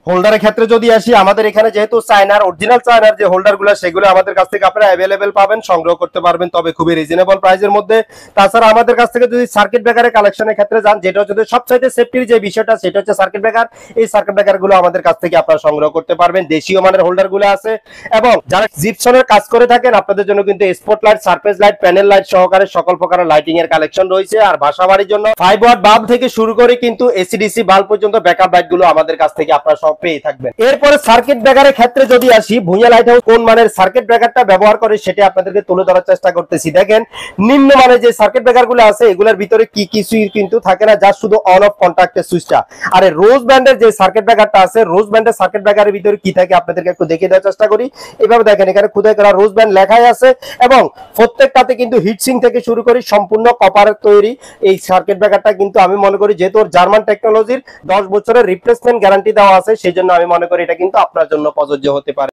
হোল্ডারের ক্ষেত্রে যদি আসি, আমাদের এখানে যেহেতু চায়নার অরিজিনাল চায়নার যে হোল্ডার গুলো সেগুলো আমাদের কাছ থেকে আপনারা অ্যাভেলেবেল পাবেন, সংগ্রহ করতে পারবেন, তবে খুবই রিজনেবল প্রাইসের মধ্যে। তাছাড়া আমাদের কাছ থেকে যদি সার্কিট ব্রেকারের কালেকশনের ক্ষেত্রে যান, যেটা হচ্ছে সবচাইতে সেফটির যে বিষয়টা সেটা হচ্ছে সার্কিট ব্রেকার। এই সার্কিট ব্রেকার গুলো আমাদের কাছ থেকে আপনারা সংগ্রহ করতে পারবেন। দেশীয় মানের হোল্ডার গুলো আছে, এবং যারা জিপসনের কাজ করে থাকেন আপনাদের জন্য কিন্তু spot light, surface light, panel light সহকারে সকল প্রকার লাইটিং এর কালেকশন রয়েছে। আর বাসাবাড়ির জন্য 5 ওয়াট বাল্ব থেকে শুরু করে কিন্তু এসিডিসি বাল্ব পর্যন্ত ব্যাকআপ লাইট গুলো আমাদের কাছ থেকে আপনারা সব পেয়ে থাকবেন। এরপরে সার্কিট ব্রেকারের ক্ষেত্রে যদি আসি, ভুঁইয়া লাইট হাউস কোন মানের সার্কিট ব্রেকারটা ব্যবহার করে সেটা আপনাদেরকে তুলে ধরার চেষ্টা করতেছি। দেখেন, নিম্ন মানের যে সার্কিট ব্রেকার গুলো আছে এগুলোর ভিতরে কি কিছুই কিন্তু থাকে না, যা শুধু অন অফ কন্টাক্টের সুইচটা। আর রোজ ব্যান্ডের যে সার্কিট ব্রেকারটা আছে, রোজ ব্যান্ডের সার্কিট ব্রেকারের ভিতরে কি থাকে আপনাদেরকে একটু দেখিয়ে দেওয়ার চেষ্টা করি। এভাবে দেখেন, এখানে খোদাই করা রোজ ব্যান্ড লেখাই আছে, এবং প্রত্যেকটাতে কিন্তু হিটসিং থেকে শুরু করে সম্পূর্ণ কপারের তৈরি এই সার্কিট ব্রেকারটা। কিন্তু আমি মনে করি যেহেতু জার্মান টেকনোলজির 10 বছরের রিপ্লেসমেন্ট গ্যারান্টি দেওয়া আছে, সেই জন্য আমি মনে করি এটা কিন্তু আপনার জন্য প্রযোজ্য হতে পারে।